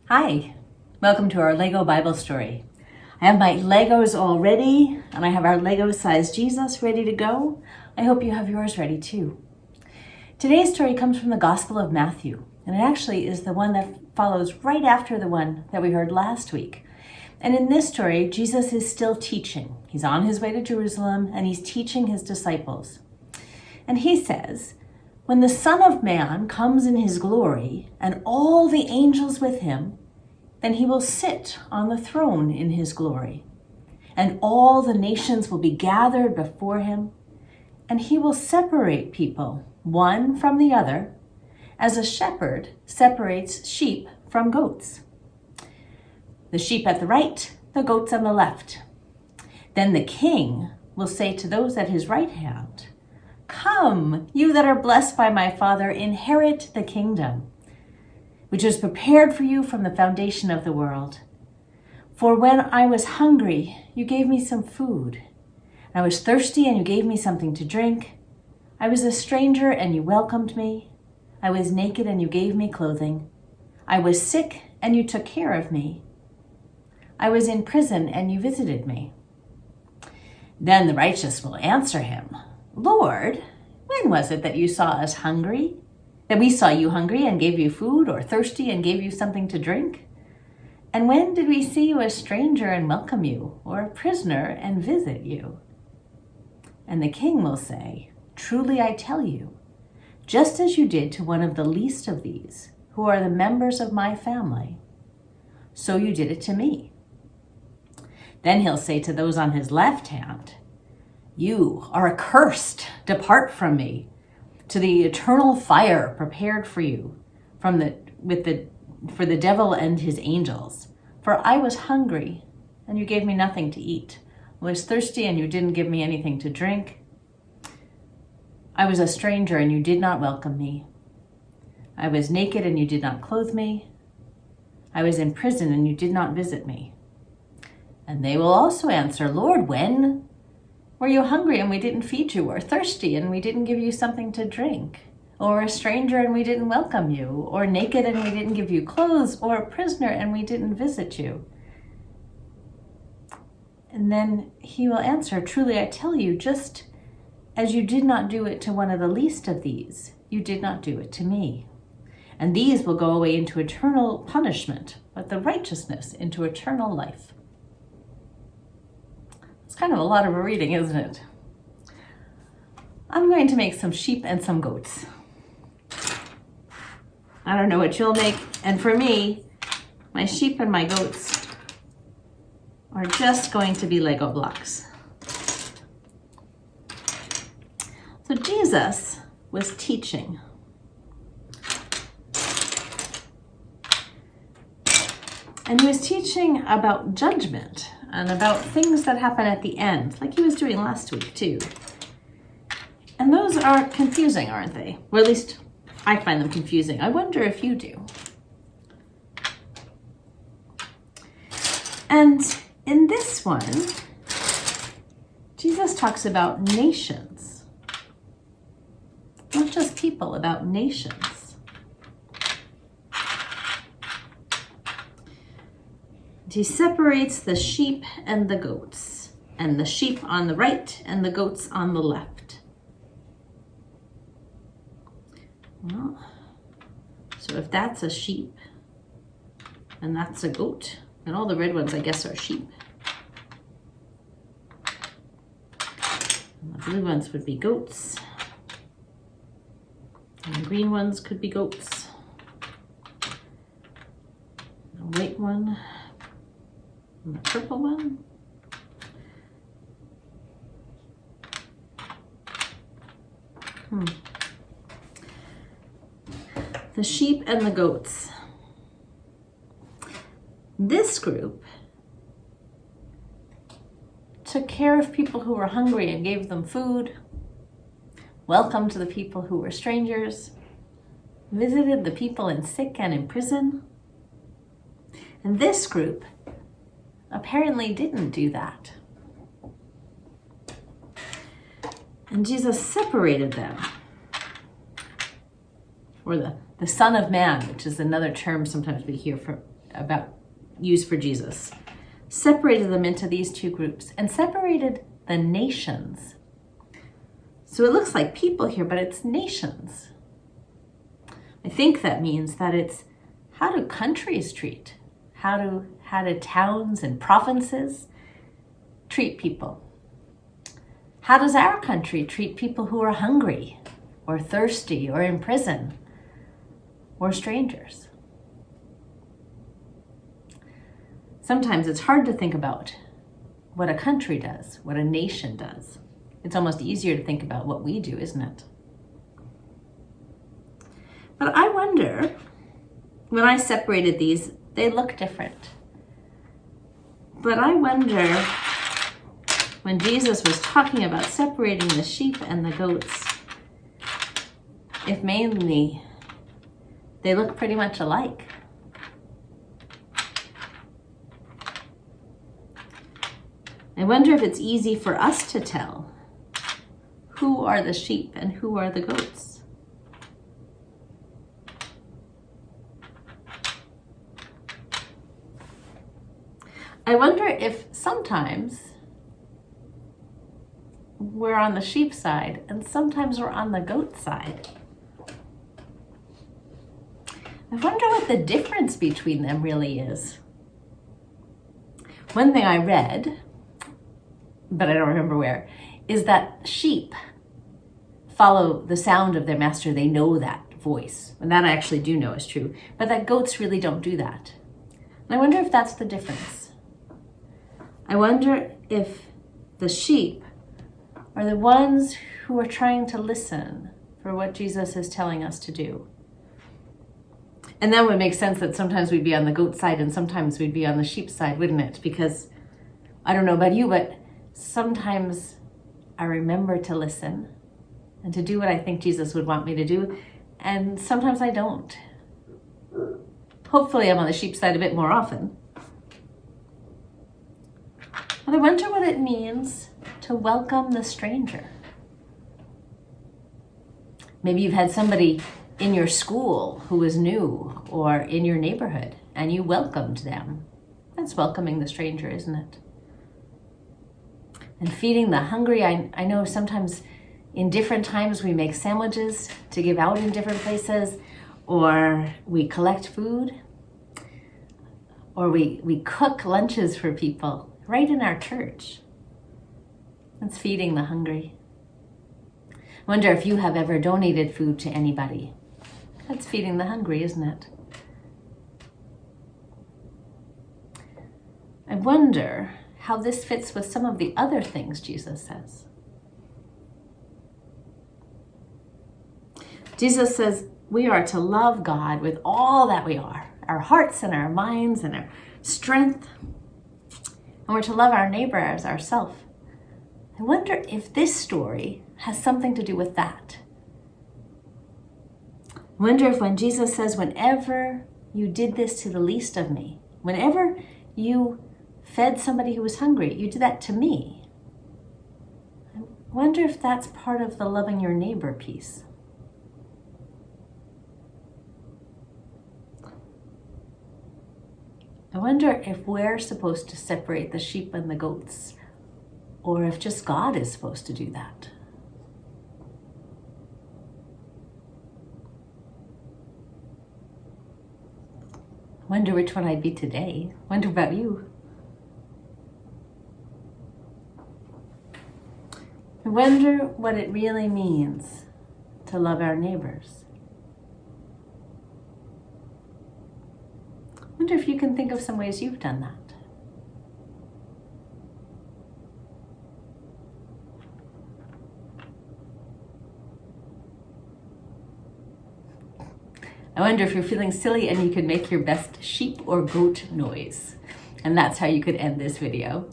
Hi, welcome to our Lego Bible story. I have my Legos all ready, and I have our Lego-sized Jesus ready to go. I hope you have yours ready too. Today's story comes from the Gospel of Matthew, and it actually is the one that follows right after the one that we heard last week. And in this story, Jesus is still teaching. He's on his way to Jerusalem, and he's teaching his disciples. And he says, "When the Son of Man comes in his glory, and all the angels with him, then he will sit on the throne in his glory. And all the nations will be gathered before him, and he will separate people, one from the other, as a shepherd separates sheep from goats. The sheep at the right, the goats on the left. Then the king will say to those at his right hand, 'Come, you that are blessed by my Father, inherit the kingdom, which was prepared for you from the foundation of the world. For when I was hungry, you gave me some food. I was thirsty, and you gave me something to drink. I was a stranger, and you welcomed me. I was naked, and you gave me clothing. I was sick, and you took care of me. I was in prison, and you visited me.' Then the righteous will answer him, 'Lord, when was it that you saw us hungry? That we saw you hungry and gave you food, or thirsty and gave you something to drink? And when did we see you a stranger and welcome you, or a prisoner and visit you?' And the king will say, 'Truly I tell you, just as you did to one of the least of these, who are the members of my family, so you did it to me.' Then he'll say to those on his left hand, 'You are accursed, depart from me, to the eternal fire prepared for you for the devil and his angels. For I was hungry, and you gave me nothing to eat. I was thirsty, and you didn't give me anything to drink. I was a stranger, and you did not welcome me. I was naked, and you did not clothe me. I was in prison, and you did not visit me.' And they will also answer, 'Lord, when were you hungry and we didn't feed you, or thirsty and we didn't give you something to drink, or a stranger and we didn't welcome you, or naked and we didn't give you clothes, or a prisoner and we didn't visit you?' And then he will answer, 'Truly I tell you, just as you did not do it to one of the least of these, you did not do it to me. And these will go away into eternal punishment, but the righteousness into eternal life.'" It's kind of a lot of a reading, isn't it? I'm going to make some sheep and some goats. I don't know what you'll make. And for me, my sheep and my goats are just going to be Lego blocks. So Jesus was teaching. And he was teaching about judgment and about things that happen at the end, like he was doing last week too. And those are confusing, aren't they? Or at least I find them confusing. I wonder if you do. And in this one, Jesus talks about nations. Not just people, about nations. He separates the sheep and the goats, and the sheep on the right and the goats on the left. Well, so if that's a sheep and that's a goat, and all the red ones I guess are sheep, and the blue ones would be goats, and the green ones could be goats, the white one, and the purple one. The sheep and the goats. This group took care of people who were hungry and gave them food, welcomed the people who were strangers, visited the people in sick and in prison. And this group apparently didn't do that. And Jesus separated them. Or the Son of Man, which is another term sometimes we hear for used for Jesus, separated them into these two groups and separated the nations. So it looks like people here, but it's nations. I think that means that it's how do countries treat? How do towns and provinces treat people? How does our country treat people who are hungry or thirsty or in prison or strangers? Sometimes it's hard to think about what a country does, what a nation does. It's almost easier to think about what we do, isn't it? But I wonder, when I separated these, they look different. But I wonder, when Jesus was talking about separating the sheep and the goats, if mainly they look pretty much alike. I wonder if it's easy for us to tell who are the sheep and who are the goats. I wonder if sometimes we're on the sheep side and sometimes we're on the goat side. I wonder what the difference between them really is. One thing I read, but I don't remember where, is that sheep follow the sound of their master. They know that voice. And that I actually do know is true. But that goats really don't do that. And I wonder if that's the difference. I wonder if the sheep are the ones who are trying to listen for what Jesus is telling us to do. And that would make sense that sometimes we'd be on the goat side and sometimes we'd be on the sheep side, wouldn't it? Because I don't know about you, but sometimes I remember to listen and to do what I think Jesus would want me to do, and sometimes I don't. Hopefully I'm on the sheep side a bit more often. But I wonder what it means to welcome the stranger. Maybe you've had somebody in your school who was new or in your neighborhood and you welcomed them. That's welcoming the stranger, isn't it? And feeding the hungry. I know sometimes in different times we make sandwiches to give out in different places, or we collect food, or we cook lunches for people right in our church. That's feeding the hungry. I wonder if you have ever donated food to anybody. That's feeding the hungry, isn't it? I wonder how this fits with some of the other things Jesus says. Jesus says we are to love God with all that we are, our hearts and our minds and our strength, and we're to love our neighbor as ourselves. I wonder if this story has something to do with that. I wonder if when Jesus says, whenever you did this to the least of me, whenever you fed somebody who was hungry, you did that to me. I wonder if that's part of the loving your neighbor piece. I wonder if we're supposed to separate the sheep and the goats, or if just God is supposed to do that. I wonder which one I'd be today. I wonder about you. I wonder what it really means to love our neighbors. I wonder if you can think of some ways you've done that. I wonder if you're feeling silly and you could make your best sheep or goat noise. And that's how you could end this video.